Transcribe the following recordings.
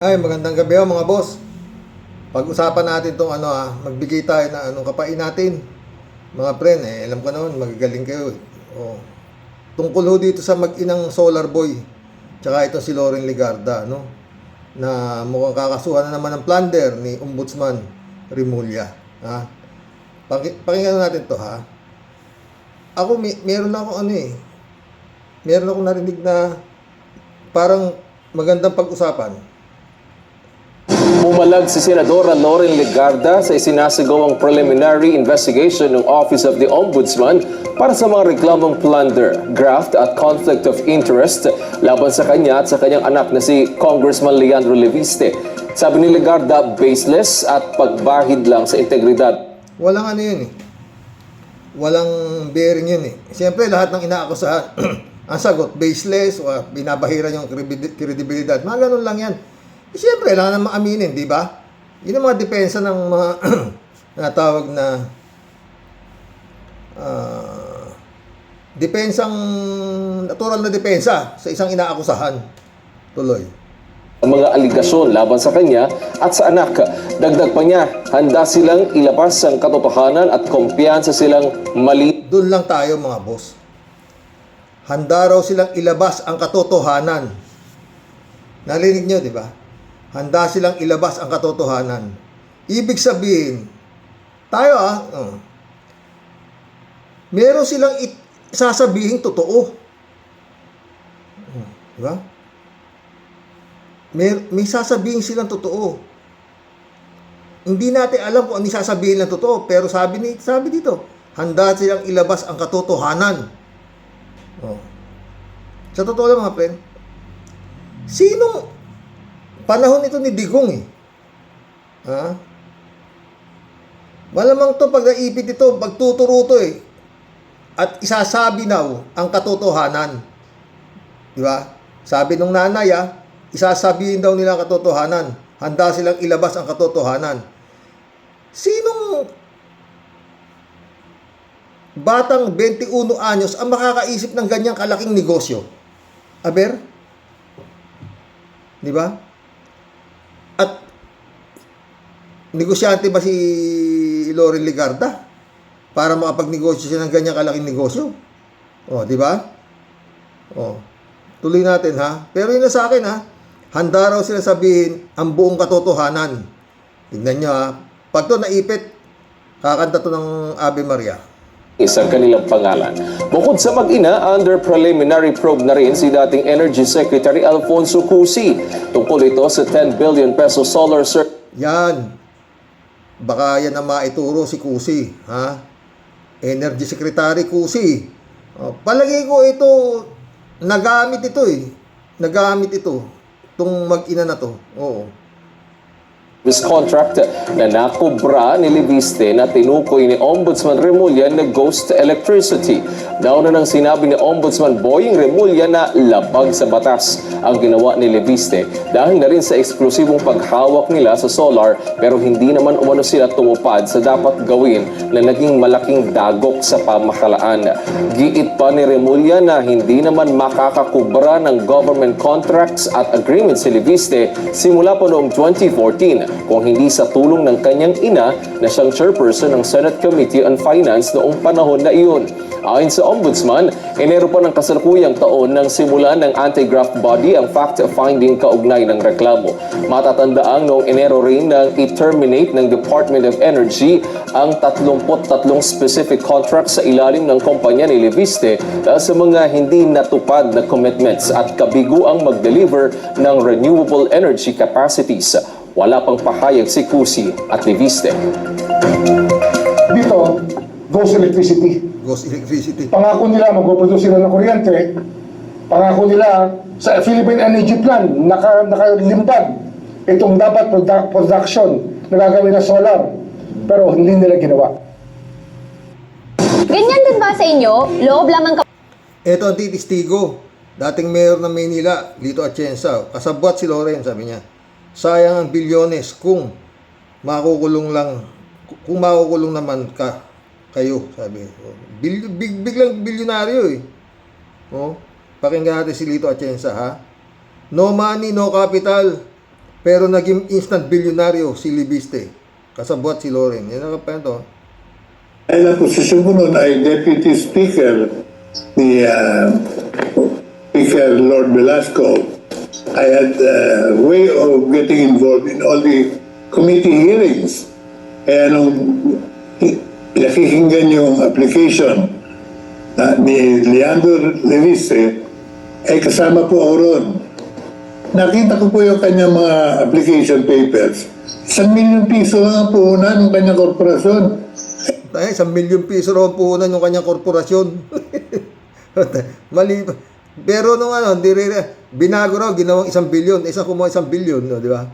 Ay, magandang gabi mga boss. Pag-usapan natin tong magbigay tayo na anong kapain natin. Mga friend, alam ko naman, magagaling kayo. Oh. Tungkol ho dito sa mag-inang Solar Boy, tsaka ito si Loren Legarda, no? Na mukhang kakasuhan na naman ng plunder ni Ombudsman Remulla. Ha? Pakinggan natin to, ha? Ako, meron ako meron akong narinig na parang magandang pag-usapan. Pumalag si Senadora Loren Legarda sa isinasagawang preliminary investigation ng Office of the Ombudsman para sa mga reklamong plunder, graft at conflict of interest laban sa kanya at sa kanyang anak na si Congressman Leandro Leviste. Sabi ni Legarda, baseless at pagbahid lang sa integridad. Walang yun eh. Walang bearing yun eh. Siyempre, lahat ng inaakusahan, ang sagot, baseless, o binabahiran yung kredibilidad. Mga ganun lang yan. Siyempre, kailangan naman aminin, di ba? Yun ang mga depensa ng mga natawag na natural na depensa sa isang inaakusahan. Tuloy. Ang mga aligasyon laban sa kanya at sa anak. Dagdag pa niya, handa silang ilabas ang katotohanan at kumpiyansa silang mali. Doon lang tayo mga boss. Handa raw silang ilabas ang katotohanan. Narinig nyo, di ba? Handa silang ilabas ang katotohanan. Ibig sabihin, tayo meron silang sasabihin totoo. Diba? May sasabihin silang totoo. Hindi natin alam kung ano sasabihin ng totoo, pero sabi dito, handa silang ilabas ang katotohanan. Sa totoo lang mga friend, panahon ito ni Digong malamang to pag naipit ito, pagtuturo to at isasabi ang katotohanan. Di ba? Sabi nung nanay isasabihin daw nila ang katotohanan. Handa silang ilabas ang katotohanan. Sinong batang 21 anyos ang makakaisip ng ganyang kalaking negosyo? Aber? Di ba? At negosyante ba si Loren Legarda para makapagnegosyo siya ng ganyang kalaking negosyo? Di ba? Tuloy natin Pero yun na sa akin handa raw sila sabihin ang buong katotohanan. Tignan nyo Pag to naipit, kakanta to ng Ave Maria. Isang kanilang pangalan. Bukod sa mag-ina, under preliminary probe na rin si dating Energy Secretary Alfonso Cusi. Tungkol ito sa 10 billion peso solar Yan. Baka yan ang maituro si Cusi. Energy Secretary Cusi. Palagi ko ito, nagamit ito Nagamit ito. Itong mag-ina na to. Oo. This contract na nakubra ni Leviste na tinukoy ni Ombudsman Remulla na ghost electricity. Nauna nang sinabi ni Ombudsman Boying Remulla na labag sa batas ang ginawa ni Leviste dahil na rin sa eksklusibong paghawak nila sa solar pero hindi naman umano sila tumupad sa dapat gawin na naging malaking dagok sa pamahalaan. Giit pa ni Remulla na hindi naman makakakubra ng government contracts at agreements si Leviste simula pa noong 2014 kung hindi sa tulong ng kanyang ina na siyang chairperson ng Senate Committee on Finance noong panahon na iyon. Ayon sa Ombudsman, Enero pa ng kasalukuyang taon nang simulan ng anti-graft body ang fact-finding kaugnay ng reklamo. Matatandaang noong Enero rin nang i-terminate ng Department of Energy ang 33 specific contracts sa ilalim ng kumpanya ni Leviste dahil sa mga hindi natupad na commitments at kabigo ang mag-deliver ng renewable energy capacities. Wala pang pahayag si Cusi at Leviste. Dito, ghost electricity. Ghost electricity. Pangako nila mag-produce sila ng kuryente. Pangako nila sa Philippine Energy Plan, nakalimbag itong dapat production na gagawin na solar. Pero hindi nila ginawa. Ganyan din ba sa inyo? Loob lamang Ito ang titistigo. Dating mayor ng Maynila, Lito Atienza. Kasabwat si Loren, sabi niya. Sayang ang bilyones kung makukulong naman kayo, sabi. Biglang bilyonaryo Pakinggan natin si Lito Atienza No money, no capital. Pero naging instant bilyonaryo si Libiste. Kasabwat si Loren. Yan ang kapento. Dahil ang posisyon ko noon ay Deputy Speaker ni Speaker Lord Velasco. I had a way of getting involved in all the committee hearings. Kaya nung pinakikinggan yung application ni Leandro Levise, ay kasama po ako ron. Nakita ko po yung kanyang mga application papers. 1 million piso lang ang puhunan ng kanyang korporasyon. Ay, 1 milyon piso raw ang puhunan yung kanyang korporasyon. Mali. Pero nung hindi rin, binago raw, ginawang 1 bilyon. Isa kumuha 1 bilyon, no, di ba?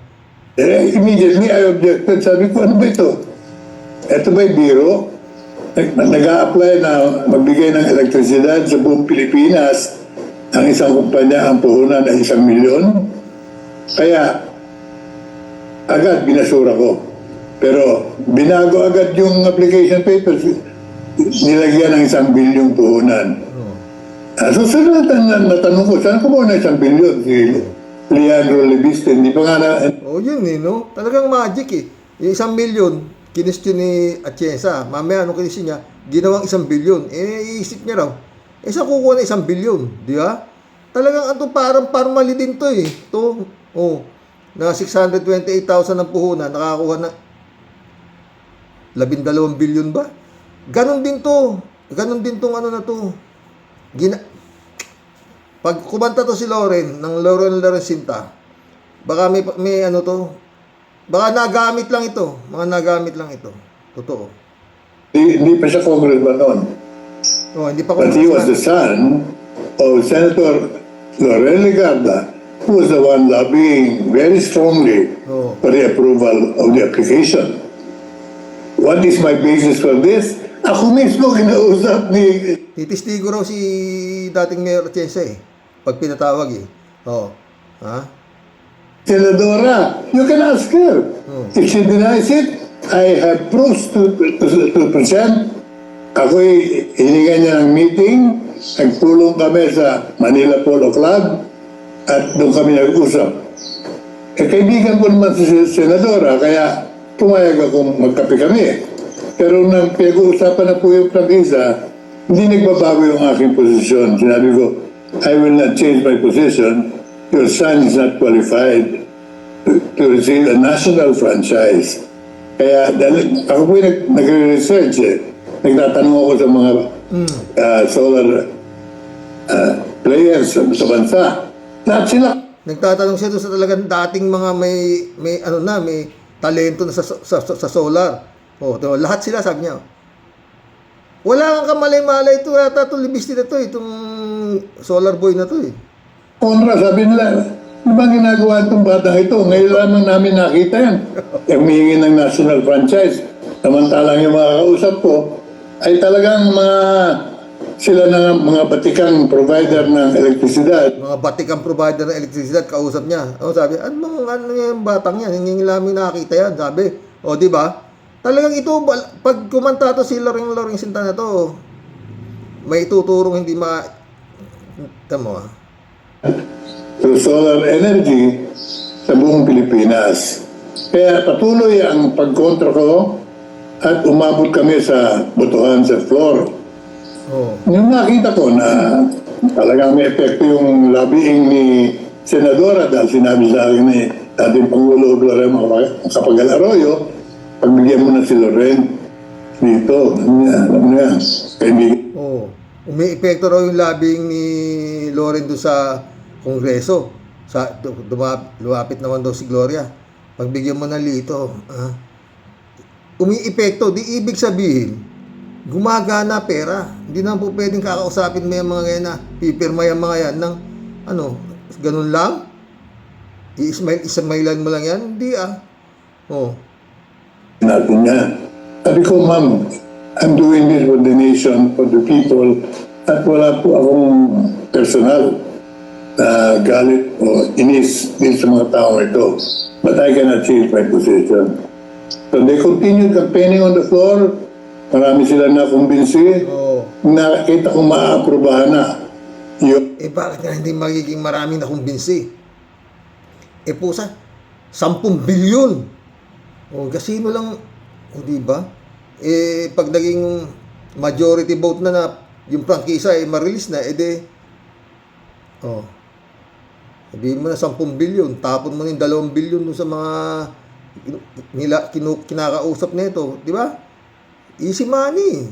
Immediately, I objected. Sabi ko, ano ba ito? Ito ba yung biro? Nag-a-apply na magbigay ng elektrisidad sa buong Pilipinas. Ang isang kumpanya, ang puhunan ay 1 milyon. Kaya, agad binasura ko. Pero, binago agad yung application papers. Nilagyan ng 1 bilyong puhunan. Susunod na tanong ko, saan kumuha ng 1 bilyon? Si Leandro Leviste, hindi pa nga na... Oh, yun no? Talagang magic eh. Yung 1 milyon, kinestyon ni Atienza. Mamaya, anong kinisyon niya? Ginawang 1 bilyon. Iisip niya raw. Saan kukuha ng 1 bilyon? Di ba? Talagang parang mali din to eh. Ito, na 628,000 ang puhunan, nakakakuha na 12 bilyon ba? Ganon din to. Ganon din tong na to. Pag kumanta to si Loren, ng Loren Sinta, baka may baka nagamit lang ito. Mga nagamit lang ito. Totoo. Hindi pa siya congressman noon. Hindi pa But he was the son of Senator Loren Legarda, who was the one lobbying very strongly for the approval of the application. What is my basis for this? Ako mismo kinausap ni... Titistigo raw si dating Mayor Atienza eh. Pag pinatawag eh. Senadora, you can ask her. If she denies it, I have proofs to present. Ako'y hiningan niya ng meeting, nagpulong kami sa Manila Polo Club, at doon kami nag-usap. Kaibigan ko naman si Senadora, kaya pumayag akong magkape kami. Pero nang pinag-uusapan na po yung prangkisa, hindi nagbabago yung aking posisyon. Sinabi ko, I will not change my position. Your son is not qualified to receive a national franchise. Kaya dahil ako po nagre-research nagtatanong ako sa mga solar players sa bansa. Lahat sila. Nagtatanong siya doon sa talagang dating mga may talento na sa solar. Lahat sila sabi niya. Wala kang kamalay-malay ito yata itong Libiste na ito, itong solar boy na ito eh. Konra, sabi nila, ano bang ginagawa itong batang ito? Ngayon lamang namin nakita yan. Humihingi ng national franchise. Samantalang yung mga kausap ko ay talagang sila na mga batikang provider ng elektrisidad. Mga batikang provider ng elektrisidad, kausap niya. Sabi, ano yung batang yan? Hindi namin nakita yan, sabi. Di ba? Talagang ito, pag kumanta to si Loren Sinta na to, may tuturong hindi tama. Through solar energy sa buong Pilipinas. Kaya patuloy ang pagkontra ko at umabot kami sa botohan sa floor. Yung nakita ko na talagang may epekto yung lobbying ni Senadora dahil sinabi sa akin ni dating Pangulo Gloria Macapagal Arroyo, pagbigyan mo na si Loren dito. Ano yan? Kaibigan. May epekto raw yung lobbying ni Loren doon sa Kongreso. Lumapit naman daw si Gloria. Pagbigyan mo na lito. Umi-epekto. Di ibig sabihin, gumagana pera. Hindi naman po pwedeng kakausapin mo yung mga ngayon na pipirma yung mga yan ng ganun lang. Ismailan mo lang yan. Hindi natin yan. Sabi ko, ma'am, I'm doing this for the nation, for the people, at wala po akong personal na galit o inis din sa mga taong ito. But I cannot change my position. So they continued campaigning on the floor. Marami sila na kumbinsi. Nakita kong maaaprobahan na. Bakit nga hindi magiging maraming nakumbinsi? Pusa, 10 bilyon. O, kasino lang, o di ba? Eh, pag naging majority vote na yung prangkisa ay ma-release na, edi, sabihin mo na 10 bilyon, tapon mo na yung 2 bilyon dun sa mga kinakausap nito, di ba? Easy money.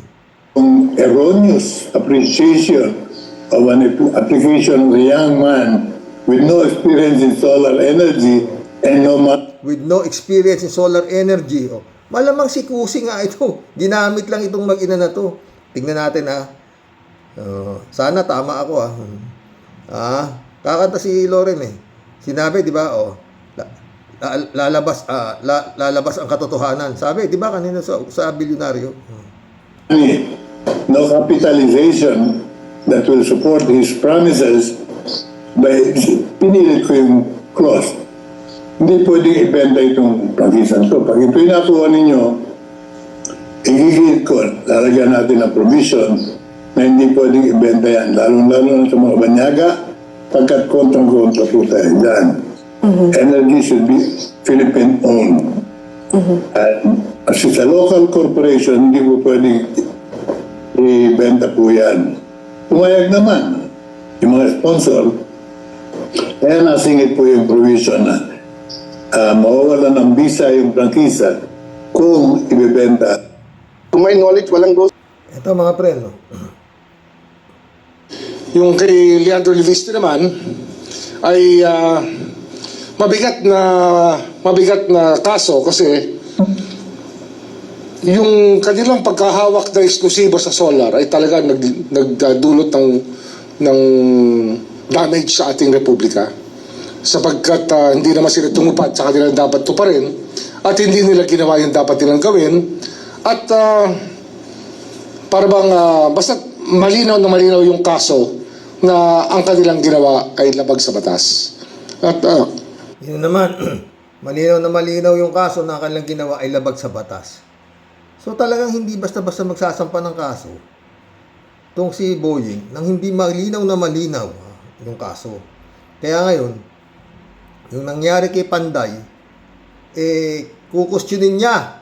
Kung erroneous appreciation of an application of a young man with no experience in solar energy and no With no experience in solar energy. Oh, malamang si Kusi nga ito. Ginamit lang itong mag-ina na to. Tingnan natin sana tama ako kakanta si Loren eh. Sinabi, di ba, lalabas ang katotohanan. Sabi, di ba, kanina sa bilyonaryo. money, no capitalization that will support his promises, by pinilit ko yung clause. Hindi pwedeng ibenta itong prangkisan ko. Pag ito'y nakuha ninyo, igigit ko, lalagyan natin ang provision na hindi pwedeng ibenta yan, lalo-lalo na sa mga banyaga, pagkat kontrang-kontra po tayo dyan. Energy should be Philippine-owned. And as it's a local corporation, hindi po pwedeng ibenta po yan. Pumayag naman yung mga sponsor, kaya nasingit po yung provision na mawawala ng visa yung prangkisa kung ibebenta. To my knowledge, walang ghost. Ito mga pre, no? Yung kay Leandro Liviste naman ay mabigat na kaso kasi yung kanilang pagkahawak na eksklusibo sa solar ay talaga nagdulot ng damage sa ating republika sapagkat hindi naman sila tumupad sa kanilang dapat tuparin at hindi nila ginawa yung dapat nilang gawin at para bang basta malinaw na malinaw yung kaso na ang kanilang ginawa ay labag sa batas. At Yun naman, malinaw na malinaw yung kaso na ang kanilang ginawa ay labag sa batas. So talagang hindi basta-basta magsasampa ng kaso itong si Boying nang hindi malinaw na malinaw yung kaso. Kaya ngayon, yung nangyari kay Panday, kukwestiyonin niya.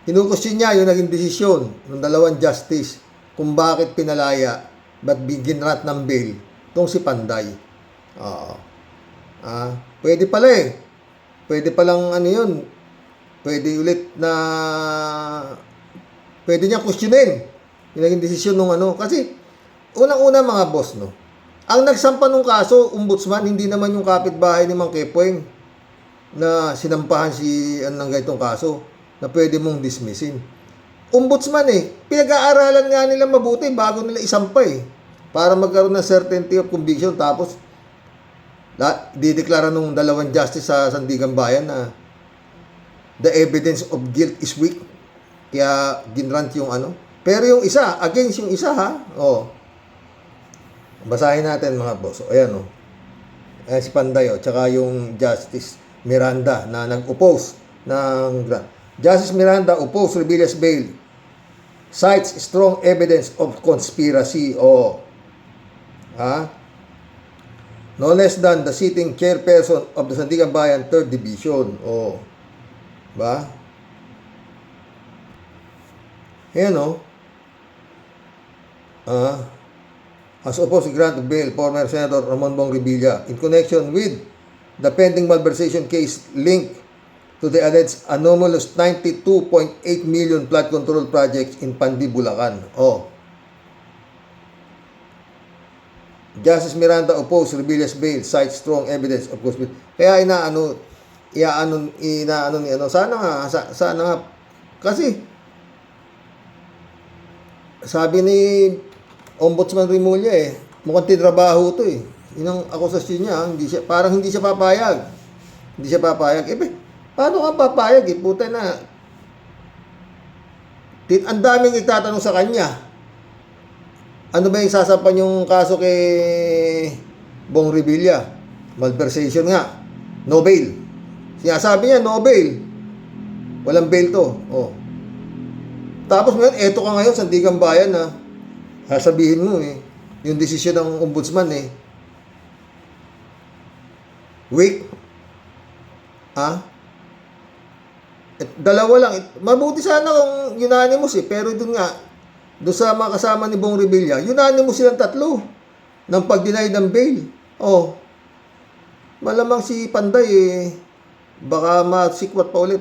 Kinukwestiyon niya yung naging desisyon ng dalawang justice kung bakit pinalaya, ba't ginrat ng bail itong si Panday. Pwede pala Pwede palang yun. Pwede ulit na pwede niya questionin yung naging desisyon nung Kasi, unang-una mga boss, no? Ang nagsampa nung kaso, ombudsman, hindi naman yung kapitbahay ni Mang Kepoeng na sinampahan si ng ganitong kaso na pwede mong dismissin. Ombudsman pinag-aaralan nga nila mabuti bago nila isampa para magkaroon ng certainty of conviction tapos dideklara nung dalawang justice sa Sandigan Bayan na the evidence of guilt is weak. Kaya ginrant yung Pero yung isa, against yung isa basahin natin mga boss. Ayan Ayan si Panday tsaka yung Justice Miranda na nag-oppose ng grant. Justice Miranda opposed Revilla's bail. Cites strong evidence of conspiracy. No less than the sitting chairperson of the Sandigan Bayan 3rd Division. Ba? Ayan has opposed the grant of bail former Senator Ramon Bong Revilla in connection with the pending malversation case linked to the alleged anomalous 92.8 million flood control projects in Pandi, Bulacan. Justice Miranda opposed Revilla's bail, cites strong evidence of conspiracy. Kaya sana nga kasi sabi ni Ombudsman Remulla mukhang tinrabaho to yun ang akusasyon niya, parang hindi siya papayag. Paano ka papayag puta na ang daming itatanong sa kanya. Ano ba yung sasampan yung kaso kay Bong Revilla? Malversation nga. No bail. Sinasabi niya, no bail. Walang bail to. Tapos ngayon, eto ka ngayon, Sandigan Bayan sasabihin mo yung desisyon ng ombudsman weak. Dalawa lang. Mabuti sana kung unanimous pero dun nga, doon sa mga kasama ni Bong Revilla, unanimous silang tatlo ng pag-deny ng bail. Malamang si Panday baka masikwat pa ulit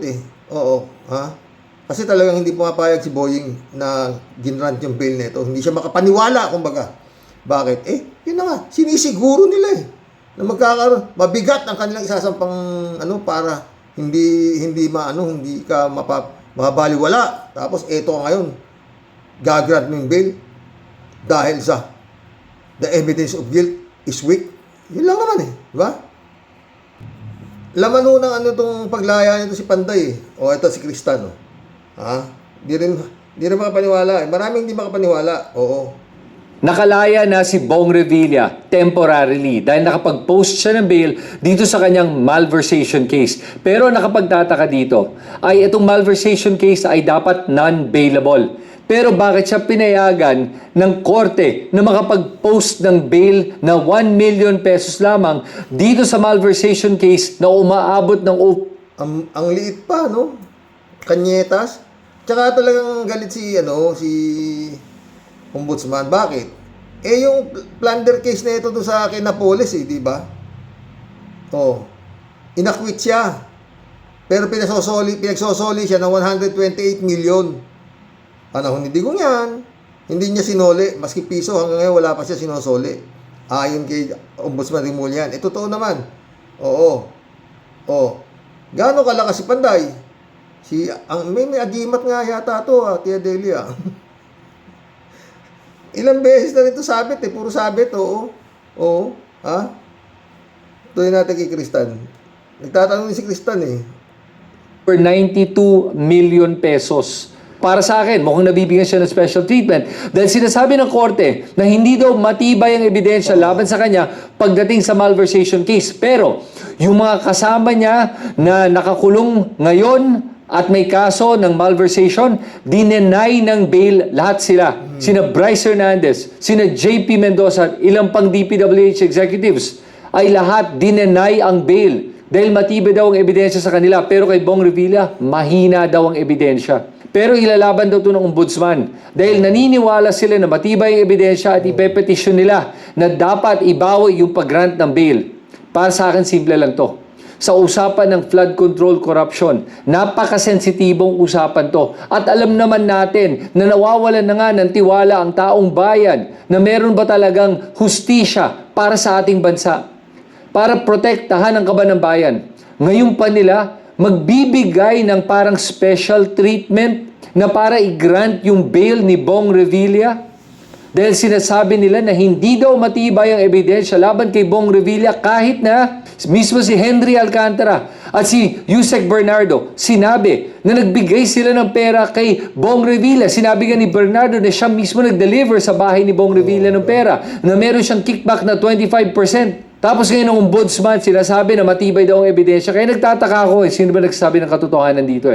Kasi talagang hindi pumapayag si Boying na ginrant yung bail nito. Hindi siya makapaniwala, kumbaga. Bakit? Yun na nga, sinisiguro nila na magkakaroon, mabigat ang kanilang isasampang para hindi ka mabaliwala. Tapos eto ngayon, gagrant mo yung bail dahil sa the evidence of guilt is weak. Yun lang naman di ba? Laman ng itong paglaya nito si Panday ito si Cristan Di rin makapaniwala Maraming hindi makapaniwala. Nakalaya na si Bong Revilla temporarily dahil nakapag-post siya ng bail dito sa kanyang malversation case. Pero nakapagtataka dito ay itong malversation case ay dapat non-bailable. Pero bakit siya pinayagan ng korte na makapag-post ng bail na 1 million pesos lamang dito sa malversation case na umaabot ng ang liit pa, Kanyetas. Tsaka talagang galit si Ombudsman. Bakit? Yung plunder case na ito sa Kinapolis, di ba? Inakwit siya. Pero pinagsosoli siya ng 128 million. Panahon ni Digong yan. Hindi niya sinoli. Maski piso, hanggang ngayon wala pa siya sinosoli. Ayon kay Ombudsman Remulla. Totoo naman. Gaano kalakas si Panday? May agimat nga yata ito, Tia Delia. Ilang beses na rin ito sabit puro sabit, Tuloy natin kay Cristan. Nagtatanong si Cristan for 92 million pesos. Para sa akin, mukhang nabibigyan siya ng special treatment dahil sinasabi ng korte na hindi daw matibay ang ebidensya laban sa kanya pagdating sa malversation case. Pero yung mga kasama niya na nakakulong ngayon at may kaso ng malversation, dinenay ng bail lahat sila. Sina Bryce Hernandez, sina JP Mendoza, ilang pang DPWH executives ay lahat dinenay ang bail dahil matibay daw ang ebidensya sa kanila. Pero kay Bong Revilla, mahina daw ang ebidensya. Pero ilalaban daw ito ng ombudsman dahil naniniwala sila na matibay ang ebidensya at ipepetisyon nila na dapat ibawi yung pag-grant ng bail. Para sa akin, simple lang to. Sa usapan ng flood control corruption, napakasensitibong usapan to. At alam naman natin na nawawalan na nga ng tiwala ang taong bayan na meron ba talagang hustisya para sa ating bansa, para protektahan ang kaban ng bayan. Ngayon pa nila magbibigay ng parang special treatment na para i-grant yung bail ni Bong Revilla dahil sinasabi nila na hindi daw matibay ang ebidensya laban kay Bong Revilla kahit na mismo si Henry Alcantara at si Yusek Bernardo sinabi na nagbigay sila ng pera kay Bong Revilla. Sinabi nga ni Bernardo na siya mismo nag-deliver sa bahay ni Bong Revilla ng pera na meron siyang kickback na 25%. Tapos ngayon ng ombudsman, sinasabi na matibay daw ang ebidensya. Kaya nagtataka ako sino ba nagsasabi ng katotohanan dito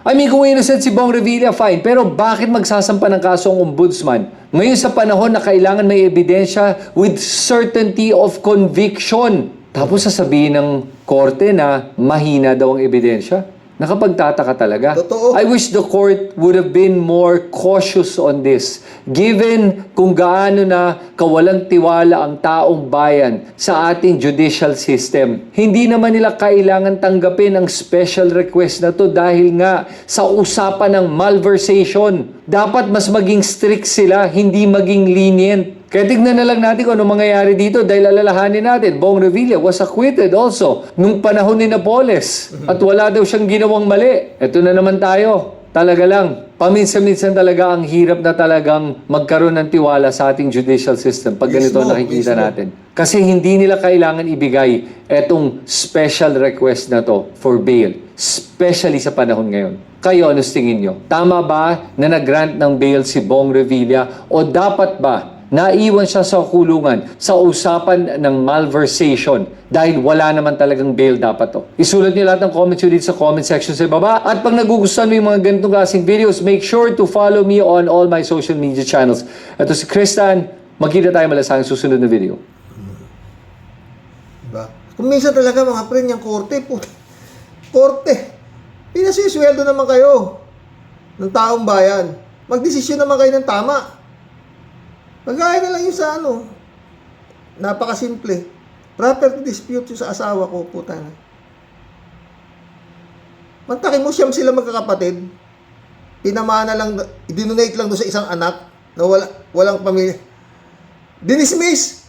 I mean, kung innocent si Bong Revilla, fine. Pero bakit magsasampa ng kaso ang ombudsman? Ngayon sa panahon na kailangan may ebidensya with certainty of conviction. Tapos sasabihin ng korte na mahina daw ang ebidensya. Nakapagtataka talaga. Totoo. I wish the court would have been more cautious on this. Given kung gaano na kawalang tiwala ang taong bayan sa ating judicial system. Hindi naman nila kailangan tanggapin ang special request na to dahil nga sa usapan ng malversation. Dapat mas maging strict sila, hindi maging lenient. Kaya tignan na lang natin kung ano mangyayari dito dahil alalahanin natin, Bong Revilla was acquitted also nung panahon ni Napoles at wala daw siyang ginawang mali. Ito na naman tayo. Talaga lang, paminsan-minsan talaga ang hirap na talagang magkaroon ng tiwala sa ating judicial system pag ganito nakikita natin. Kasi hindi nila kailangan ibigay etong special request na to for bail, especially sa panahon ngayon. Kayo, ano tingin nyo? Tama ba na nag-grant ng bail si Bong Revilla o dapat ba naiwan siya sa kulungan sa usapan ng malversation dahil wala naman talagang bail dapat to. Isulat niyo lahat ng comments nyo dito sa comment section sa baba. At pag nagugustuhan mo yung mga ganitong klaseng videos, make sure to follow me on all my social media channels. Ito si Cristan. Magkita tayo malasang susunod na video. Diba? Kung minsan talaga mga friend, yung korte, Korte. Pinasisweldo naman kayo ng taong bayan. Magdesisyon naman kayo ng tama. Magaya na lang yung sa ano. Napakasimple. Property dispute yung sa asawa ko, puta na. Mantakin mo, siyam sila magkakapatid. Pinamana lang, dinonate lang doon sa isang anak na walang pamilya. Dinismiss!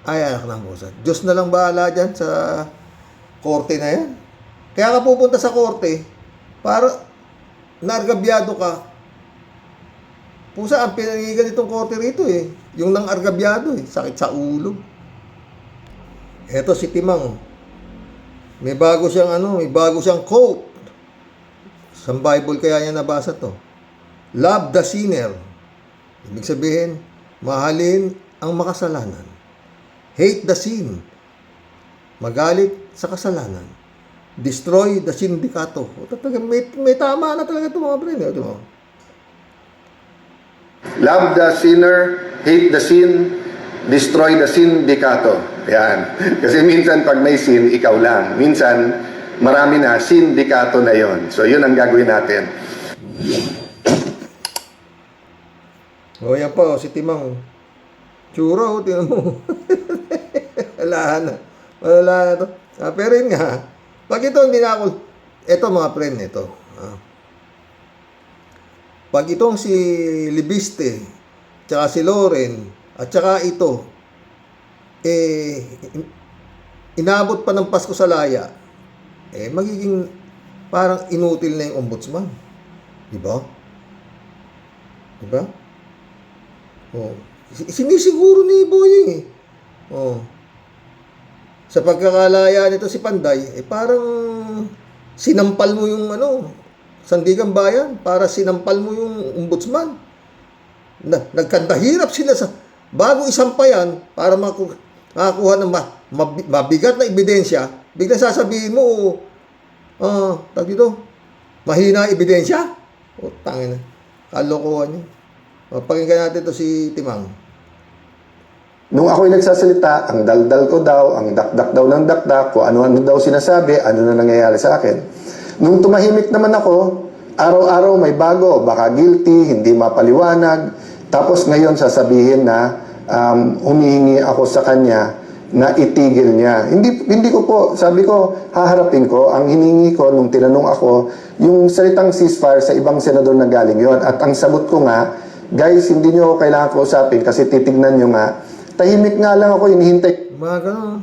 Ay, anak ng pusa. Diyos na lang bahala dyan sa korte na yan. Kaya ka pupunta sa korte para naargabyado ka. Pusa, ang pinanigan itong korte rito eh. Yung nang argabyado eh. Sakit sa ulo. Eto si Timang. May bago siyang quote. Sa Bible kaya niya nabasa to. Love the sinner. Ibig sabihin, mahalin ang makasalanan. Hate the sin. Magalit sa kasalanan. Destroy the sindikato. May tama na talaga ito mga pre. Love the sinner, hate the sin, destroy the sindikato. Yan. Kasi minsan pag may sin, ikaw lang. Minsan, marami na, sindikato na yon. So, yun ang gagawin natin. O, yan pa, si Timang. Tsura, tinan mo. Wala na to. Pero yun nga, pag ito hindi na ako, ito mga friend, ito. Pag itong si Libiste, tsaka si Loren, at tsaka ito, inabot pa ng Pasko sa Laya, magiging parang inutil na yung ombudsman. Diba? Diba? Oh. Sinisiguro ni Boying eh. Oh. Sa pagkakalaya nito si Panday, parang sinampal mo yung Sandigan Bayan, para sinampal mo yung ombudsman. Nagkandahirap sila sa bago isampayan para makakuha ng mabigat na ebidensya, biglang sasabihin mo, mahina ebidensya? O, tangin na. Kalokohan yun. Pakinggan natin to si Timang. Nung ako'y nagsasalita, ang daldal ko daw, ang dakdak daw ng dakdak, kung ano-ano daw sinasabi, ano na nangyayari sa akin. Nung tumahimik naman ako, araw-araw may bago, baka guilty, hindi mapaliwanag. Tapos ngayon sasabihin na humihingi ako sa kanya na itigil niya. Hindi ko po, sabi ko, haharapin ko. Ang hiningi ko nung tinanong ako, yung salitang ceasefire sa ibang senador na galing yon. At ang sagot ko nga, guys, hindi nyo kailangan kausapin kasi titignan nyo nga. Tahimik nga lang ako, hinihintay. Mga gano'n.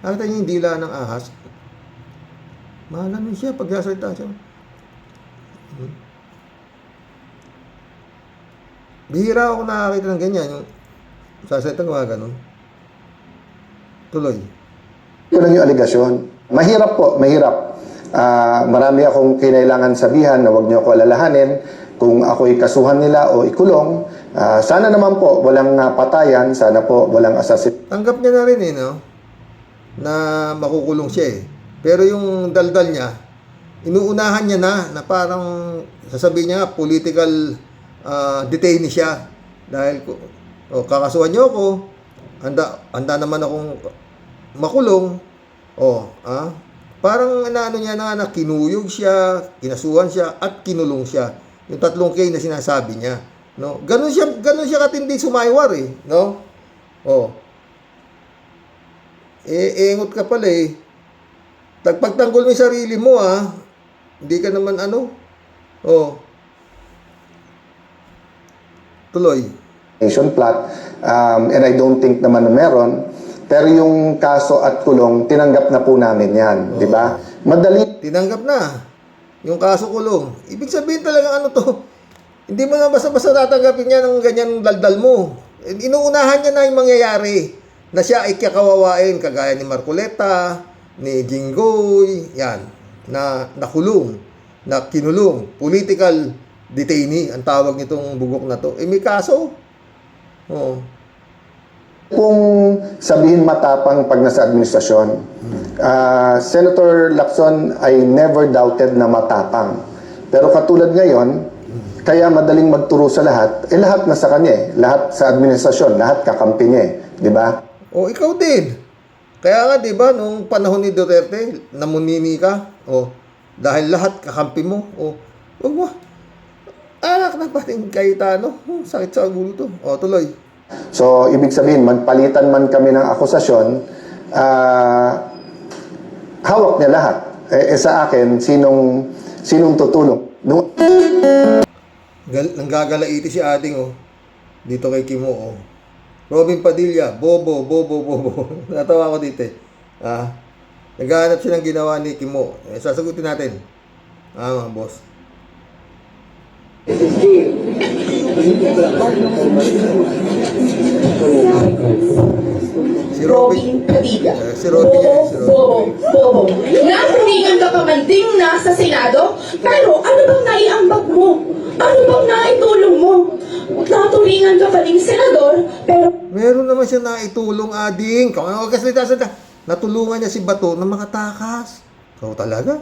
Nakita niyo yung dila ng ahas? Mahalan siya pag sasalita siya. Bihira ako nakakita ng ganyan. Yung sasalita ng mga gano'n. Tuloy. Ito lang yung aligasyon. Mahirap po, mahirap. Marami akong kinailangan sabihan na huwag niyo ako alalahanin kung ako'y kasuhan nila o ikulong. Sana naman po walang patayan, sana po walang assassin. Tanggap niya na rin na makukulong siya eh. Pero yung daldal niya, inuunahan niya na parang sasabihin niya political detainee siya. Dahil kakasuhan niyo ako, handa naman akong makulong. Parang niya na kinuyog siya, kinasuhan siya, at kinulong siya. Yung 3K na sinasabi niya. No? Ganun siya katindi sumaywar eh. No? Engot ka pala eh. Pagtanggol mo yung sarili mo hindi ka naman tuloy. Nation plot, and I don't think naman na meron. Pero yung kaso at kulong, tinanggap na po namin yan. Di ba? Madali. Tinanggap na. Yung kaso kulong. Ibig sabihin talaga to. Hindi mo na basta-basta tatanggapin niya ng ganyan daldal mo. Inuunahan niya na yung mangyayari. Na siya ay kakawawain, kagaya ni Marcoleta, ni Jinggoy, yan. Na nakulong. Na kinulong. Political detainee, ang tawag nitong bugok na to. May kaso. Kung sabihin matapang pag nasa administrasyon, Senator Lacson, I never doubted na matapang. Pero katulad ngayon, kaya madaling magturo sa lahat, lahat na sa kanya eh. Lahat sa administrasyon, lahat kakampi niya eh. Di ba? Ikaw din. Kaya nga, di ba, nung panahon ni Duterte, namunini ka, dahil lahat kakampi mo, wag mo, anak na pating Cayetano, sakit sa ulo to. Tuloy. So, ibig sabihin, palitan man kami ng akusasyon, hawak niya lahat. Sa akin, sinong tutulong? Nanggagalaiti si Ading, dito kay Kimo, Robin Padilla, bobo. Natawa ko dito naghahanap siya ng ginawa ni Kimo. Sasagutin natin. Mga boss. Si Robin Padilla. Si Robin. Bobo. Naturingan ka pa man ding nasa Senado, pero ano bang naiambag mo? Ano bang naitulong mo? Naturingan ka pa ding senador, pero Meron naman siya naitulong, Ading. Kasi natulungan niya si Bato na makatakas. So talaga?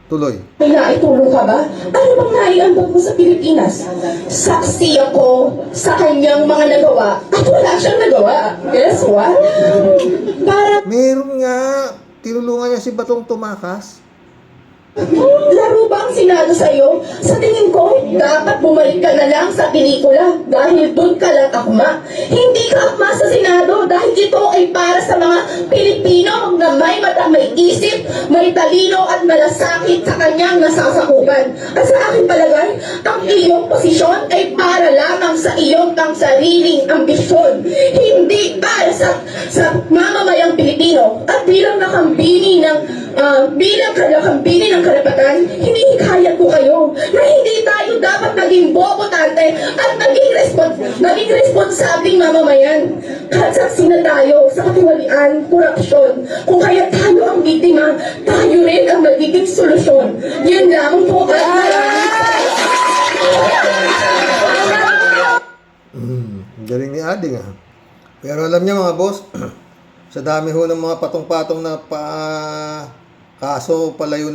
Tuloy. may naitulong ka ba? Ano bang naiambag mo sa Pilipinas? Saksi ako sa kanyang mga nagawa at wala siyang nagawa. Guess what? Para Meron nga. Tinulungan niya si Batong tumakas. laro ba ang Senado sa'yo? Sa tingin ko, dapat bumalik ka na lang sa pelikula dahil doon ka lang akma. Hindi ka akma sa Senado dahil ito ay para sa mga Pilipino na may mata, may isip, may talino at malasakit sa kanyang nasasakupan. At sa aking palagay, ang iyong posisyon ay para lamang sa iyong pang sariling ambisyon. Hindi para sa mamamayang Pilipino. At bilang nakambini ng karapatan, hinihikayat ko kayo na hindi tayo dapat maging bobotante at maging responsabling mamamayan. Saksi na tayo sa katiwalian, korupsyon. Kung kaya tayo ang biktima, tayo rin ang magiging solusyon. Yan lang po. Galing ni Ading Pero alam niya mga boss, sa dami ho ng mga patong-patong na kaso, palayo,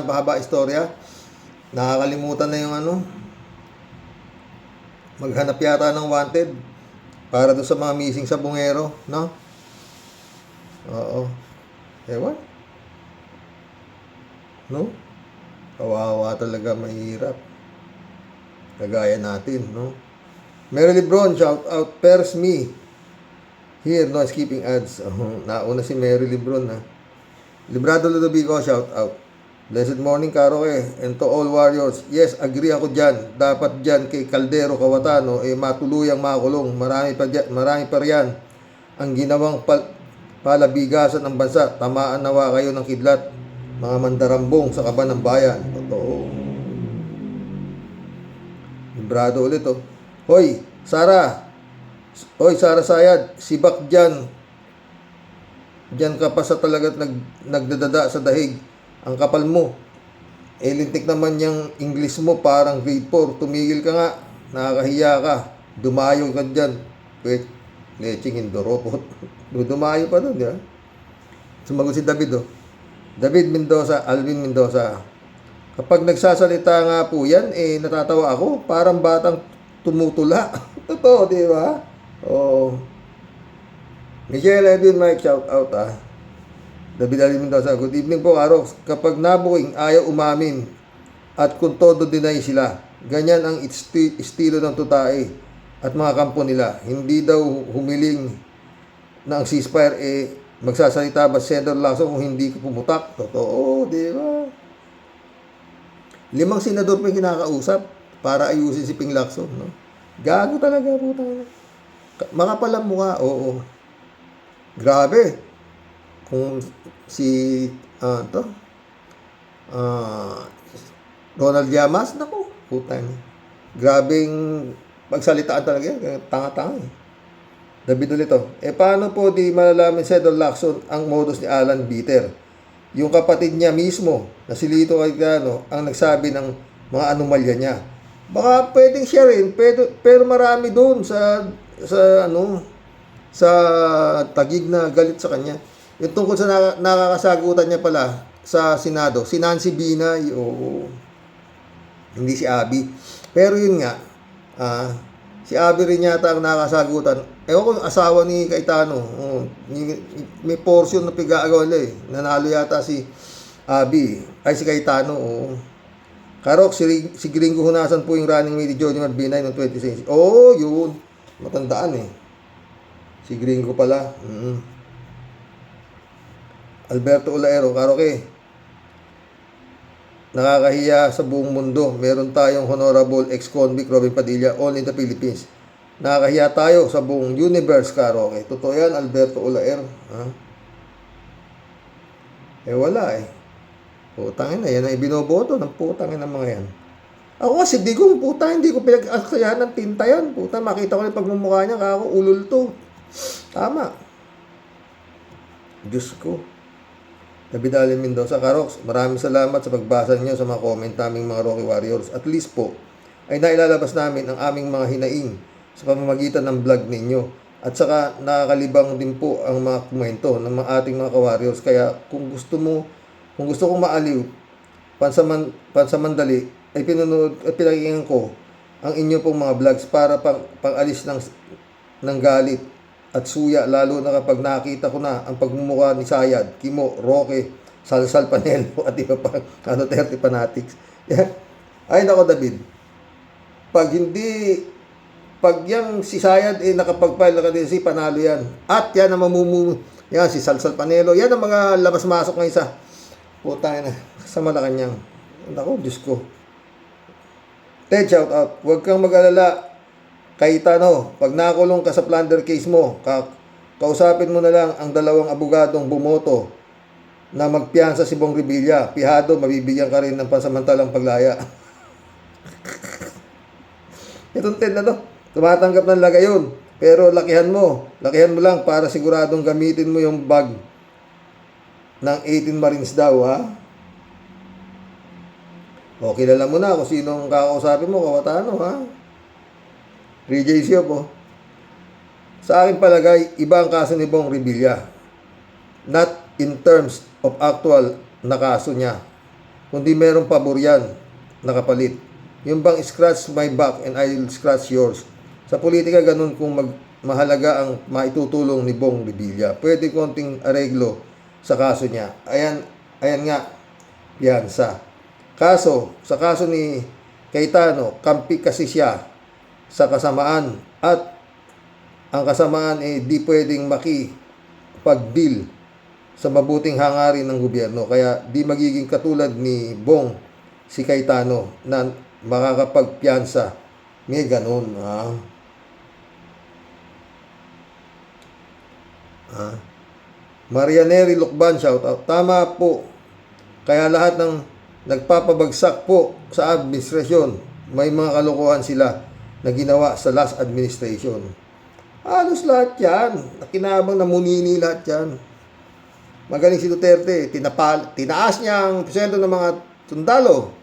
pahaba istorya, nakakalimutan na yung maghanap yata ng wanted para doon sa mga missing sa Bungero, no? Oo. Ewan. No? Kawawa talaga, mahirap. Kagaya natin, no? Mary Lebron, shout out, pairs me. Here, no skipping ads. Nauna si Mary Lebron, Librado Ludovico, shout out. Blessed morning, Karoke, and to all warriors. Yes, agree ako dyan. Dapat dyan kay Caldero Kawatano, matuluyang makulong. Marami pa riyan ang ginawang palabigasan ng bansa. Tamaan nawa kayo ng kidlat, mga mandarambong sa kaban ng bayan. Totoo. Librado ulit, Hoy, Sara Sayad, sibak dyan. Diyan ka pa sa talagat nagdadada sa dahig. Ang kapal mo. Lintik naman yung English mo, parang grade 4. Tumigil ka nga. Nakakahiya ka. Dumayo ka dyan. Wait. Leching Hindoropot. Dumayo pa doon, di ba? Sumagot si David, David Mendoza, Alvin Mendoza. Kapag nagsasalita nga po yan, natatawa ako. Parang batang tumutula. Totoo, di ba? Oo. Michelle Edwin Mike, shout out David Alvin Mendoza, good evening po, Karo. Kapag nabuking, ayaw umamin at kung todo deny sila. Ganyan ang estilo ng tutae at mga kampo nila. Hindi daw humiling na ang ceasefire magsasalita ba Senator Lacson kung hindi ko pumutak? Totoo, di ba? 5 senador pa yung kinakausap para ayusin si Ping Lacson, no? Gago talaga, putang. Makapal ang mukha, oo. Grabe. Kung si Ronald Llamas, naku, putang. Grabeng pagsalitaan talaga yan, tanga-tanga. David ulit paano po di malalaman si Senator Lacson ang modus ni Alan Bitter? Yung kapatid niya mismo, na si Lito Cayetano, ang nagsabi ng mga anomalya niya. Baka pwedeng siya rin, pero marami doon sa tagig na galit sa kanya. Yung tungkol sa nakakasagutan niya pala sa Senado, si Nancy Binay, hindi si Abby. Pero yun nga, Si Abby rin yata ang nakasagutan. Ewan ko, asawa ni Cayetano. May portion na pigagawa nila eh. Nanalo yata si Abby. Ay, si Cayetano. Karok, si Gringo Hunasan po yung running mate ni Johnny Marbinay noong 2016. Yun. Matandaan eh. Si Gringo pala. Alberto Olaero, Karok eh. Nakakahiya sa buong mundo. Meron tayong honorable ex-convict Robin Padilla, all in the Philippines. Nakakahiya tayo sa buong universe, Karo. Okay, totoo yan, Alberto Olaer. Wala eh. Putangin na, yan ang ibinoboto ng putangin ng mga yan. Ako kasi, di ko pinag-akayahan ng tinta yan. Puta, makita ko yung pagmumukha niya, kako, ulul to. Tama. Diyos ko. Nabidalin Mendoza, Karoks, maraming salamat sa pagbasa niyo sa mga comment naming mga Rocky Warriors. At least po, ay nailalabas namin ang aming mga hinaing sa pamamagitan ng vlog ninyo. At saka nakakalibang din po ang mga komento ng mga ating mga ka-warriors. Kaya kung gusto kong maaliw, pansamandali, ay pinakinggan ko ang inyo pong mga vlogs para pang-alis ng galit at suya, lalo na kapag nakita ko na ang pagmumukha ni Sayad, Kimo, Roque, Salsal Panelo at iba pa, 30 fanatics. Ay nako David, pag yung si Sayad nakapag-file na kasi panalo yan. At yan ang yan si Salsal Panelo, yan ang mga labas-masok ng isa. Puta na, sa Malacanang. Nako, Diyos ko. Ted, shout out. Huwag kang mag-alala. Cayetano, pag nakulong ka sa plunder case mo, kausapin mo na lang ang dalawang abogadong bumoto na magpiyansa si Bong Revilla. Pihado, mabibigyan ka rin ng pansamantalang paglaya. Itong Ted na to, tumatanggap ng lagayon. Pero lakihan mo lang para siguradong gamitin mo yung bag ng 18 Marines daw, ha? O, kilala mo na kung sino ang kakausapin mo, Kawatano, ha? 3J Siop, oh. Sa akin palagay, iba ang kaso ni Bong Revilla. Not in terms of actual na kaso niya, kundi merong pabor yan, nakapalit. Yung bang scratch my back and I'll scratch yours. Sa politika, ganun kung mahalaga ang maitutulong ni Bong Revilla. Pwede konting areglo sa kaso niya. Ayan nga, piyansa. Sa kaso ni Cayetano, kampi kasi siya sa kasamaan at ang kasamaan di pwedeng makipag-deal sa mabuting hangarin ng gobyerno. Kaya di magiging katulad ni Bong si Cayetano na makakapagpiyansa. May ganun. Marianeri Lukban, shout out. Tama po. Kaya lahat ng nagpapabagsak po sa administrasyon, may mga kalokohan sila na ginawa sa last administration. Halos lahat yan. Nakinabang na munini lahat yan. Magaling si Duterte. Tinaas niya ang presento ng mga sundalo.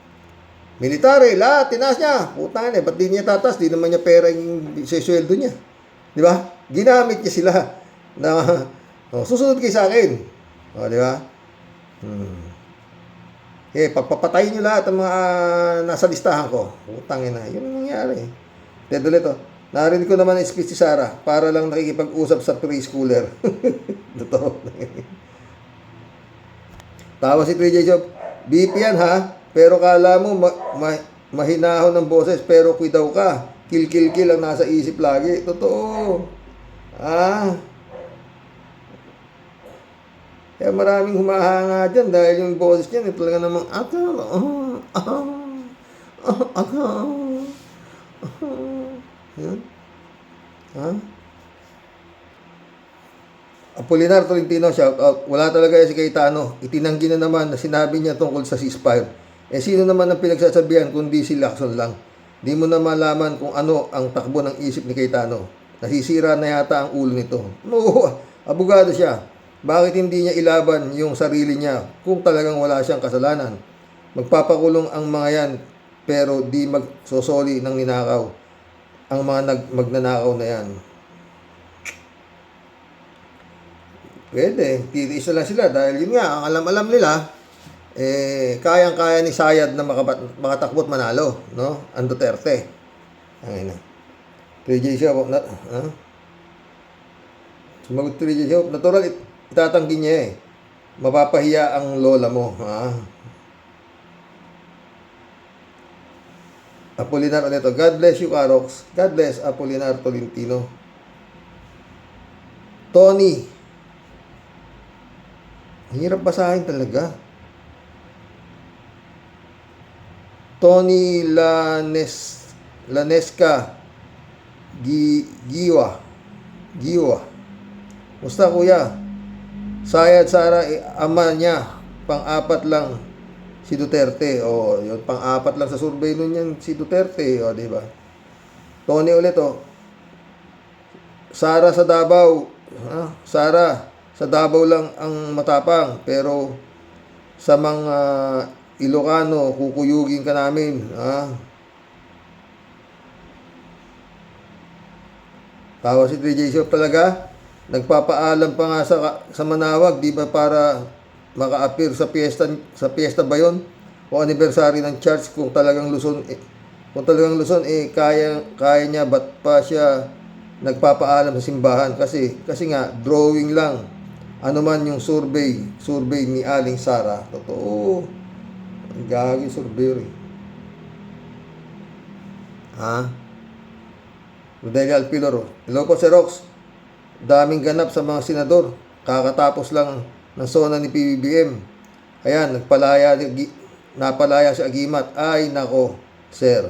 Military, lahat. Tinaas niya. Puta ba't di niya tatas? Di naman niya pera yung sweldo niya. Di ba? Ginamit niya sila na susunod kayo sa akin. Di ba? Pagpapatayin nyo lahat ang mga nasa listahan ko. Putangin na. Yun ang nangyari. Ulit to. Narinig ko naman ang speech si Sarah para lang nakikipag-usap sa preschooler. Totoo. Tawa si 3J Job. BP yan ha. Pero kala mo mahinahon ng boses pero kuidaw ka. Kill ang nasa isip lagi. Totoo. Kaya maraming humahanga dyan dahil yung boses niyan talaga namang Apolinar Tolentino, shout out. Wala talaga si Cayetano. Itinanggi na naman na sinabi niya tungkol sa ceasefire. Sino naman ang pinagsasabihan kundi si Lacson lang. Di mo na malaman kung ano ang takbo ng isip ni Cayetano. Nasisira na yata ang ulo nito. Abogado siya. Bakit hindi niya ilaban yung sarili niya kung talagang wala siyang kasalanan? Magpapakulong ang mga yan pero di magsosoli ng ninakaw ang mga magnanakaw na yan. Pwede, titiis na lang sila dahil yun nga, ang alam-alam nila, kayang-kaya ni Sayad na makatakbot manalo, no? Ang Duterte. 3J Shop, Sumagot 3J Shop, natural, itatanggi niya eh. Mapapahiya ang lola mo, Apolinar ulit. God bless you, Karox. God bless, Apolinar Tolentino. Tony. Hirap basahin talaga. Tony Lanesca Giwa. Musta kuya? Sayad Sara, ama niya. Pang-apat lang si Duterte. O, yun, pang-apat lang sa survey nun yan si Duterte. O, diba? Tony ulit, Sara sa Davao. Sara, sa Davao lang ang matapang. Pero sa mga Ilocano, kukuyugin ka namin. Tawa si 3J Shop talaga. Nagpapaalam pa nga sa Manawag, di ba, para maka-appear sa piyesta ba yun? O anniversary ng church kung talagang Luzon, kaya niya, ba't pa siya nagpapaalam sa simbahan? Kasi nga, drawing lang. Ano man yung survey ni Aling Sara. Totoo. Ang gagi survey. Rodelia Alpiloro. Hello po, Sir Rox. Daming ganap sa mga senador. Kakatapos lang ng sona ni PBBM. Ayan, napalaya si Agimat. Ay, nako, sir.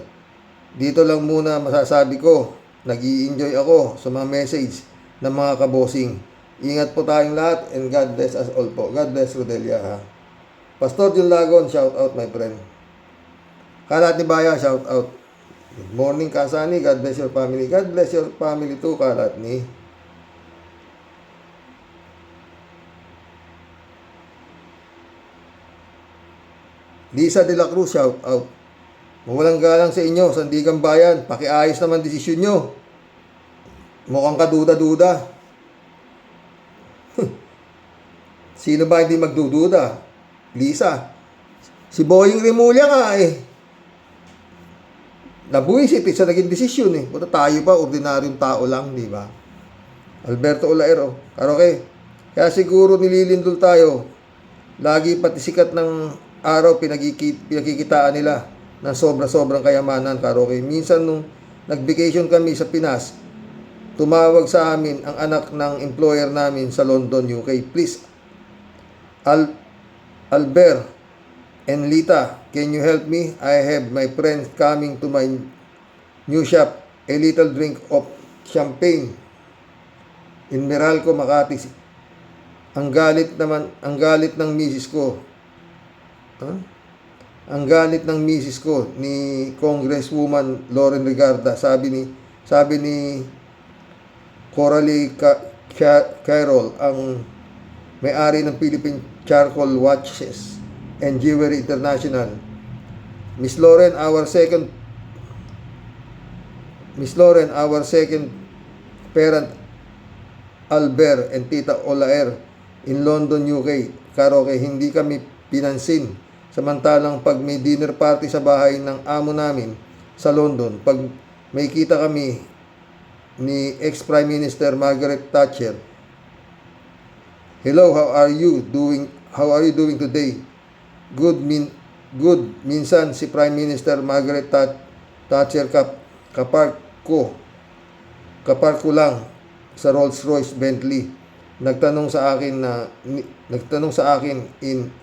Dito lang muna masasabi ko, nag-i-enjoy ako sa mga message ng mga kabosing. Ingat po tayong lahat and God bless us all po. God bless Rodelia, Pastor Jun Lagon, shout out my friend. Kalat ni Baya, shout out. Good morning, Kasani. God bless your family. God bless your family too, Kalat ni. Lisa de la Cruz, shout out. Mawalang galang sa inyo, Sandigan Bayan. Pakiayos naman desisyon nyo. Mukhang kaduda-duda. Sino ba hindi magdududa? Lisa. Si Boying Remulla nga nabuisit sa naging desisyon Punta tayo ba, ordinaryong tao lang, di ba? Alberto Olaero. Karoke. Kaya siguro nililindol tayo. Lagi pati sikat ng araw pinakikitaan nila ng sobra-sobrang kayamanan, Karoke. Minsan nung nag-vacation kami sa Pinas, tumawag sa amin ang anak ng employer namin sa London, UK. Please, Albert and Lita, can you help me? I have my friends coming to my new shop. A little drink of champagne in Meralco, Makati. Ang galit ng misis ko. Ang galit ng misis ko ni Congresswoman Lauren Regarda. Sabi ni Coralie Carol, ang may-ari ng Philippine Charcoal Watches and Jewelry International. Miss Lauren, our second parent, Albert and Tita Olaer in London, UK. Karoke, hindi kami pinansin. Samantalang pag may dinner party sa bahay ng amo namin sa London, pag may kita kami ni ex-Prime Minister Margaret Thatcher, hello, how are you doing today? Good. Minsan si Prime Minister Margaret Thatcher kapark ko lang sa Rolls-Royce Bentley. Nagtanong sa akin in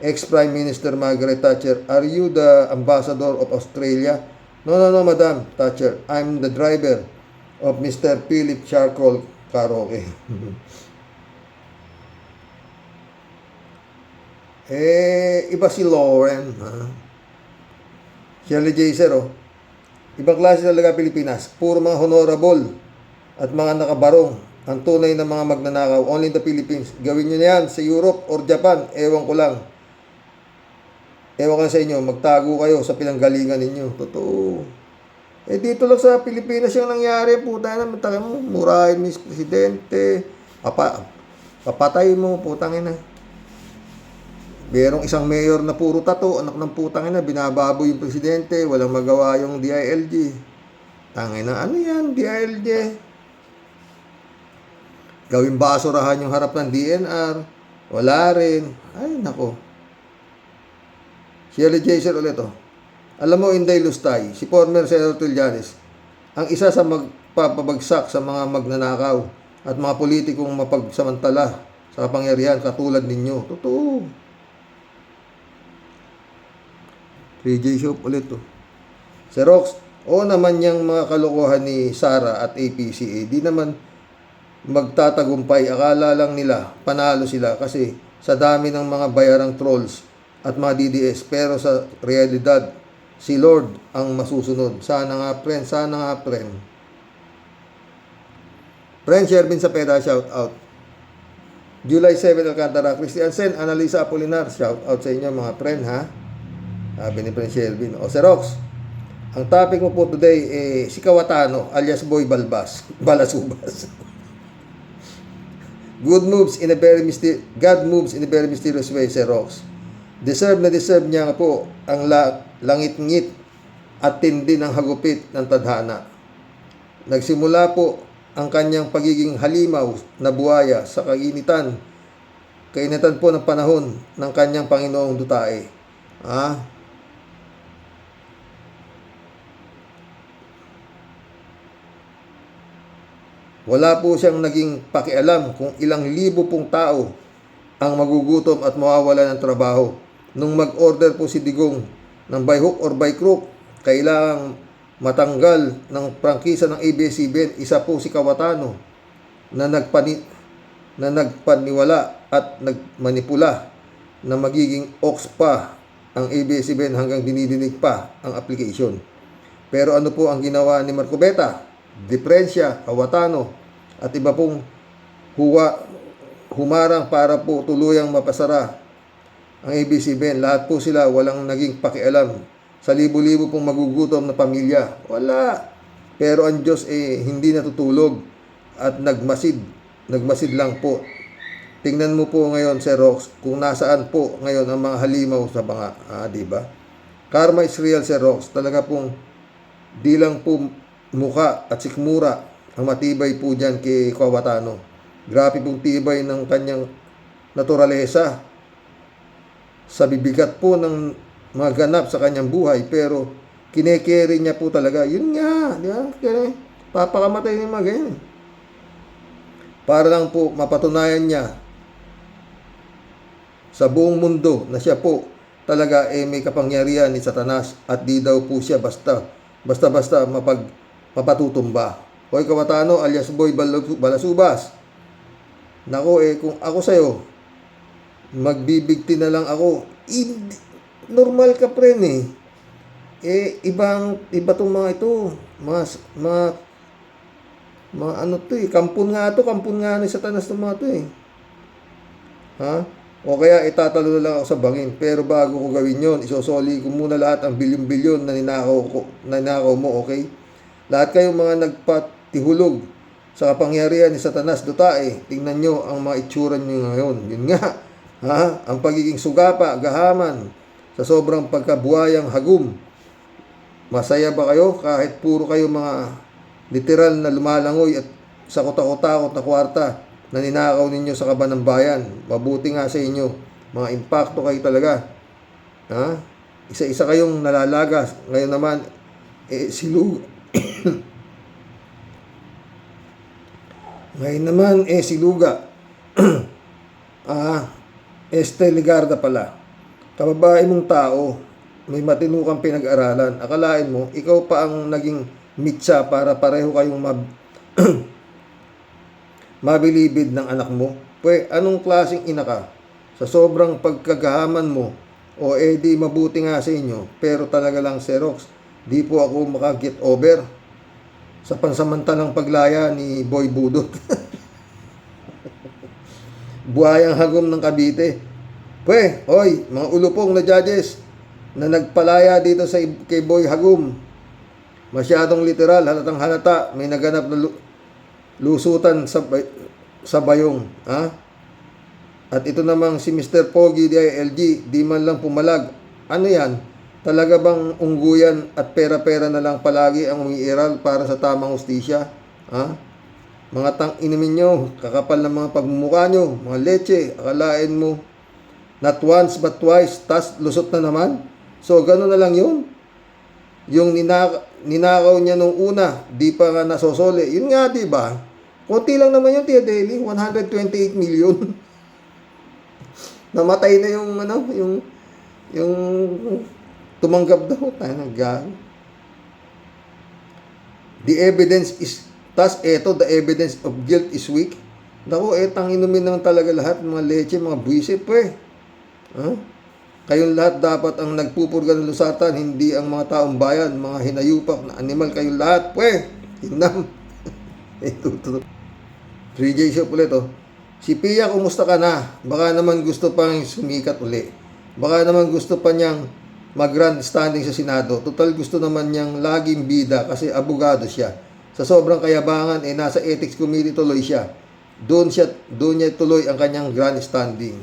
ex-Prime Minister Margaret Thatcher, are you the ambassador of Australia? No, Madam Thatcher. I'm the driver of Mr. Philip Charcoal Karoke. Iba si Lauren. Shirley Jaser, Ibang klase talaga Pilipinas. Puro mga honorable at mga nakabarong. Ang tunay na mga magnanakaw. Only in the Philippines. Gawin nyo na yan sa Europe or Japan. Ewan ko lang sa inyo. Magtago kayo sa pinanggalingan ninyo. Totoo. Dito lang sa Pilipinas yung nangyari. Puta na, murahin mo yung presidente. Papatay mo, putang ina. Merong isang mayor na puro tato, anak ng putang ina, binababoy yung presidente, walang magawa yung DILG. Tangay na, ano yan, DILG? Gawing basurahan yung harap ng DNR. Wala rin. Ay, nako. Shirley Jason ulit, oh. Alam mo, Inday Lustay, si former Senator Trillanes, ang isa sa magpapabagsak sa mga magnanakaw at mga politikong mapagsamantala sa kapangyarihan katulad ninyo. Totoo. 3J Shop ulit, oh. Si Rox, o naman yung mga kalokohan ni Sara at APCA, di naman magtatagumpay. Akala lang nila panalo sila kasi sa dami ng mga bayarang trolls at mga DDS, pero sa realidad si Lord ang masusunod. Sana nga friend, sana nga friend. Friend Shervin Sapeda, shout out. July 7 Alcantara, Christian Sen, Analisa Apolinar, shout out sa inyo mga friend, ha. Sabi ni Friend Shervin. O Serox, ang topic mo po today si Kawatano alias Boy Balasubas. God moves in a very mysterious way, Serox. Deserve niya nga po ang langit-ngit at tindi ng hagupit ng tadhana. Nagsimula po ang kanyang pagiging halimaw na buhaya sa kainitan po ng panahon ng kanyang Panginoong Dutae. Wala po siyang naging pakialam kung ilang libo pong tao ang magugutom at mawawala ng trabaho. Nung mag-order po si Digong ng by hook or by crook, kailangang matanggal ng prangkisa ng ABS-CBN, isa po si Kawatano na nagpaniwala at nagmanipula na magiging ox pa ang ABS-CBN hanggang dinidinig pa ang application. Pero ano po ang ginawa ni Marcobeta, Diferensya, Kawatano at iba pong humarang para po tuluyang mapasara ang ABS-CBN. Lahat po sila walang naging pakialam sa libo-libo pong magugutom na pamilya. Wala. Pero ang Diyos hindi natutulog at nagmasid lang po. Tingnan mo po ngayon, Sir Rox, kung nasaan po ngayon ang mga halimaw sa mga, diba? Karma is real, Sir Rox. Talaga pong di lang po muka at sikmura ang matibay po dyan kay Kawatano. Grabe pong tibay ng kanyang naturalesa sa bibigat po ng mga ganap sa kanyang buhay, pero kinekere niya po talaga. Yun nga, di ba? Papakamatay niya mga ganyan. Para lang po mapatunayan niya sa buong mundo na siya po talaga may kapangyarihan ni Satanas at di daw po siya basta mapatutumba. Hoy Kawatano alias Boy Balasubas, nako kung ako sa'yo, magbibigti na lang ako. Normal ka pre iba tong mga ito, mga ano to kampun nga ni Satanas ng mga to o kaya itatalo na lang ako sa bangin. Pero bago ko gawin yon, isosoli ko muna lahat ang bilyon-bilyon na ninakaw mo, okay? Lahat kayong mga nagpatihulog sa kapangyarihan ni Satanas Dutae, tingnan nyo ang mga itsura nyo ngayon. Yun nga, ang pagiging sugapa, gahaman, sa sobrang pagkabuhayang hagum. Masaya ba kayo kahit puro kayo mga literal na lumalangoy at sa kotakot na kwarta na ninakaw ninyo sa kaban ng bayan? Mabuti nga sa inyo, mga impacto kayo talaga. Isa-isa kayong nalalagas. Ngayon naman, siluga. Este Ligarda pala. Kababae mong tao, may matinukang pinag-aralan. Akalain mo, ikaw pa ang naging mitsa para pareho kayong mabilibid ng anak mo. Anong klaseng ina ka? Sa sobrang pagkagahaman mo, o di mabuti nga sa inyo, pero talaga lang, Serox, di po ako makaget over sa pansamantalang paglaya ni Boy Budot. Buhayang hagom ng Cavite. Hoy, mga ulupong na judges na nagpalaya dito kay Boy Hagum. Masyadong literal, halatang halata, may naganap na lusutan sa bayong. At ito namang si Mr. Pogi DILG, di man lang pumalag. Ano yan? Talaga bang ungguyan at pera-pera na lang palagi ang umiiral para sa tamang hustisya? Ha? Mga tang-inimin nyo, kakapal ng mga pagmumukha nyo, mga leche, akalain mo, not once but twice, tas lusot na naman. So, gano'n na lang yun. Yung ninakaw niya nung una, di pa nga nasosole. Yun nga, di ba? Kunti lang naman yung Tia Deli, 128 million. Namatay na yung, yung tumanggap daw. Tayo naggaan. The evidence is, tas eto, the evidence of guilt is weak. Naku, etang inumin naman talaga lahat, mga leche, mga buwisit, pre. Huh? Kayong lahat dapat ang nagpupurga ng lusatan, hindi ang mga taong bayan, mga hinayupak na animal, kayong lahat, pre. Hinam. Ito. 3J Shop ulit, oh. Si Pia, kumusta ka na? Baka naman gusto pang sumikat uli. Baka naman gusto pa niyang mag-grand standing sa Senado. Total gusto naman niyang laging bida kasi abogado siya. Sa sobrang kayabangan, nasa ethics committee tuloy siya. Doon niya tuloy ang kanyang grand standing.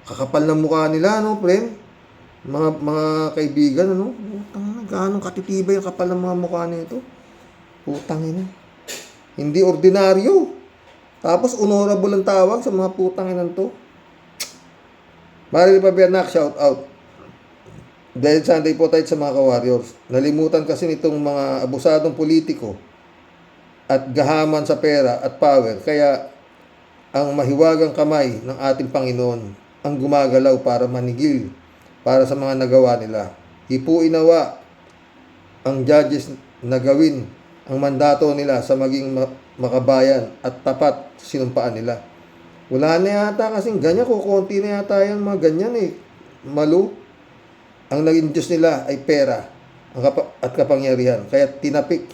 Kakapal ng mukha nila, no, friend? Mga kaibigan, ano? Putang, gaano katitibay ang kapal ng mga mukha nito? Putang ina. Hindi ordinaryo. Tapos honorable ang tawag sa mga putang inan to. Maril Pabianak, shout out. Dahil Sunday po tayo sa mga ka-warriors. Nalimutan kasi nitong mga abusadong politiko at gahaman sa pera at power. Kaya ang mahiwagang kamay ng ating Panginoon ang gumagalaw para manigil para sa mga nagawa nila. Hipuin nawa ang judges na gawin ang mandato nila sa maging makabayan at tapat sa sinumpaan nila. Wala na yata kasing ganyan, kukunti na yata yung mga ganyan eh. Malu. Ang naging Diyos nila ay pera at kapangyarihan. Kaya tinapik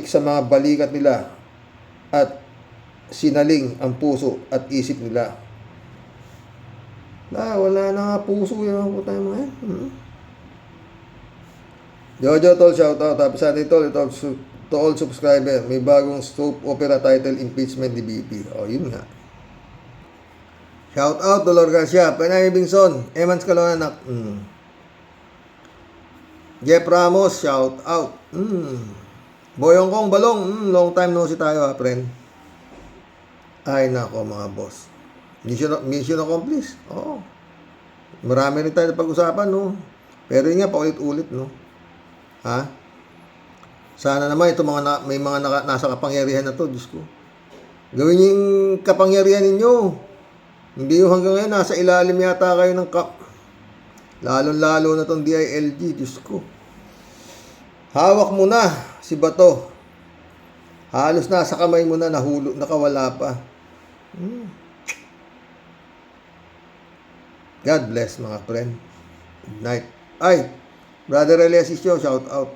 sa mga balikat nila at sinaling ang puso at isip nila. Wala na nga puso yung puta yung mga yan. Jojo Tol, shout out. Happy Sunday Tol. Ito to all subscriber. May bagong soap opera title, Impeachment ni BP. O, yun nga. Shout out, Dolor Garcia. Penay Bingson. Emans Kalonanak. Jeff Ramos, shout out. Boyong Kong Balong. Long time no si tayo, ha, friend. Ay, nako, mga boss. Mission accomplished. Oo. Marami rin tayo pag-usapan, no? Pero yun nga, paulit-ulit, no? Ha? Sana naman ito may mga nasa kapangyarihan na to, Diyos ko. Gawin niyo yung kapangyarihan ninyo. Hindi yung hanggang ngayon, nasa ilalim yata kayo ng Lalo-lalo na tong DILG, Diyos ko. Hawak mo na si Bato. Halos nasa kamay mo na, nahulog, nakawala pa. God bless, mga friend. Good night. Ay, Brother Elias Isyo, shout out.